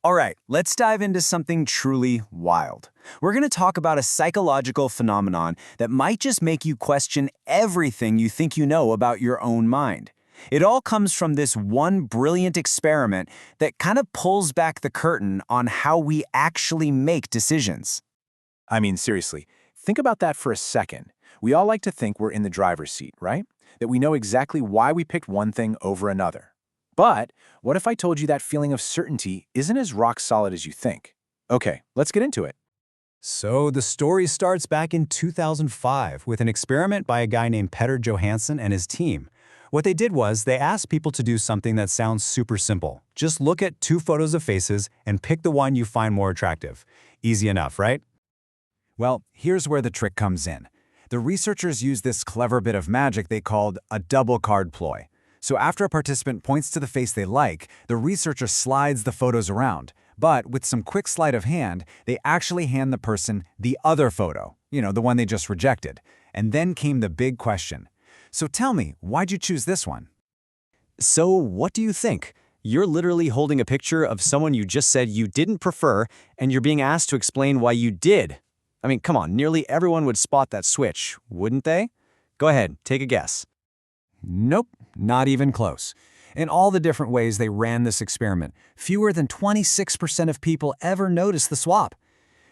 All right, let's dive into something truly wild. We're going to talk about a psychological phenomenon that might just make you question everything you think you know about your own mind. It all comes from this one brilliant experiment that kind of pulls back the curtain on how we actually make decisions. I mean, seriously, think about that for a second. We all like to think we're in the driver's seat, right? That we know exactly why we picked one thing over another. But what if I told you that feeling of certainty isn't as rock solid as you think? Okay, let's get into it. So the story starts back in 2005 with an experiment by a guy named Petter Johansson and his team. What they did was they asked people to do something that sounds super simple. Just look at two photos of faces and pick the one you find more attractive. Easy enough, right? Well, here's where the trick comes in. The researchers used this clever bit of magic they called a double card ploy. So after a participant points to the face they like, the researcher slides the photos around. But with some quick sleight of hand, they actually hand the person the other photo, the one they just rejected. And then came the big question. So tell me, why'd you choose this one? So what do you think? You're literally holding a picture of someone you just said you didn't prefer, and you're being asked to explain why you did. I mean, come on, nearly everyone would spot that switch, wouldn't they? Go ahead, take a guess. Nope, not even close. In all the different ways they ran this experiment, fewer than 26% of people ever noticed the swap.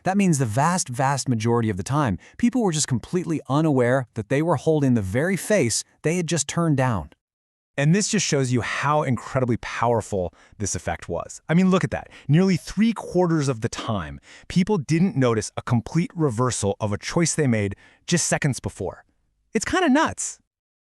That means the vast majority of the time, people were just completely unaware that they were holding the very face they had just turned down. And this just shows you how incredibly powerful this effect was. I mean, look at that. Nearly 3/4 of the time, people didn't notice a complete reversal of a choice they made just seconds before. It's kind of nuts.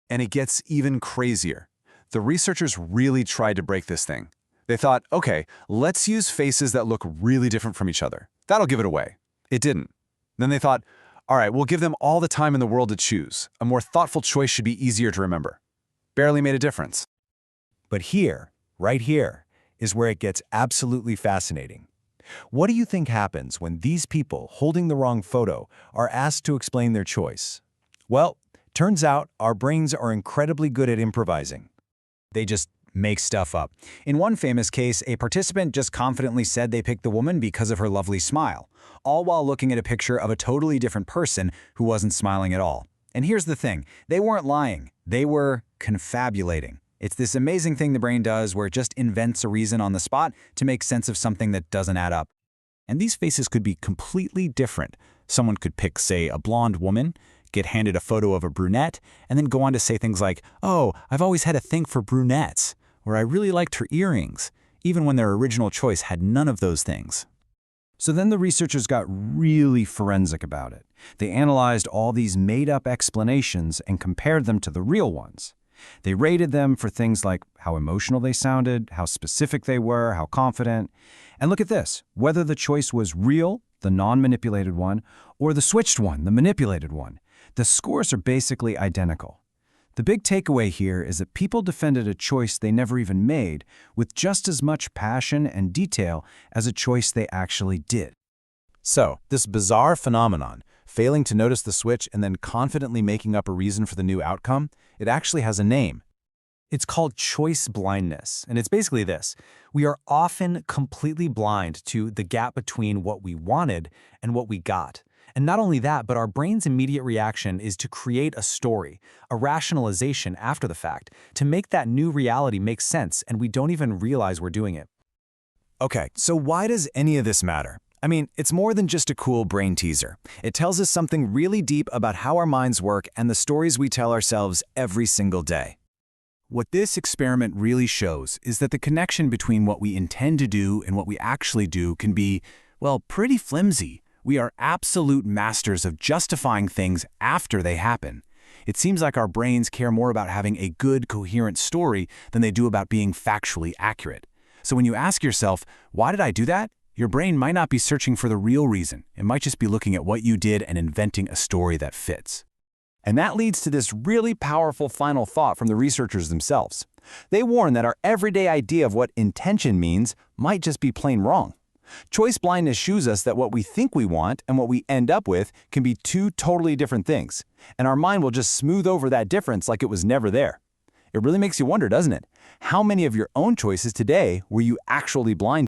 And it gets even crazier. The researchers really tried to break this thing. They thought, okay, let's use faces that look really different from each other. That'll give it away. It didn't. Then they thought, all right, we'll give them all the time in the world to choose. A more thoughtful choice should be easier to remember. Barely made a difference. But here, right here, is where it gets absolutely fascinating. What do you think happens when these people holding the wrong photo are asked to explain their choice? Well, turns out our brains are incredibly good at improvising. They just make stuff up. In one famous case, a participant just confidently said they picked the woman because of her lovely smile, all while looking at a picture of a totally different person who wasn't smiling at all. And here's the thing, they weren't lying, they were confabulating. It's this amazing thing the brain does where it just invents a reason on the spot to make sense of something that doesn't add up. And these faces could be completely different. Someone could pick, say, a blonde woman, get handed a photo of a brunette, and then go on to say things like, oh, I've always had a thing for brunettes, or I really liked her earrings, even when their original choice had none of those things. So then the researchers got really forensic about it. They analyzed all these made-up explanations and compared them to the real ones. They rated them for things like how emotional they sounded, how specific they were, how confident. And look at this, whether the choice was real, the non-manipulated one, or the switched one, the manipulated one. The scores are basically identical. The big takeaway here is that people defended a choice they never even made with just as much passion and detail as a choice they actually did. So, this bizarre phenomenon, failing to notice the switch and then confidently making up a reason for the new outcome, it actually has a name. It's called choice blindness, and it's basically this. We are often completely blind to the gap between what we wanted and what we got. And not only that, but our brain's immediate reaction is to create a story, a rationalization after the fact, to make that new reality make sense, and we don't even realize we're doing it. Okay, so why does any of this matter? I mean, it's more than just a cool brain teaser. It tells us something really deep about how our minds work and the stories we tell ourselves every single day. What this experiment really shows is that the connection between what we intend to do and what we actually do can be, well, pretty flimsy. We are absolute masters of justifying things after they happen. It seems like our brains care more about having a good, coherent story than they do about being factually accurate. So when you ask yourself, why did I do that? Your brain might not be searching for the real reason. It might just be looking at what you did and inventing a story that fits. And that leads to this really powerful final thought from the researchers themselves. They warn that our everyday idea of what intention means might just be plain wrong. Choice blindness shows us that what we think we want and what we end up with can be two totally different things, and our mind will just smooth over that difference like it was never there. It really makes you wonder, doesn't it? How many of your own choices today were you actually blind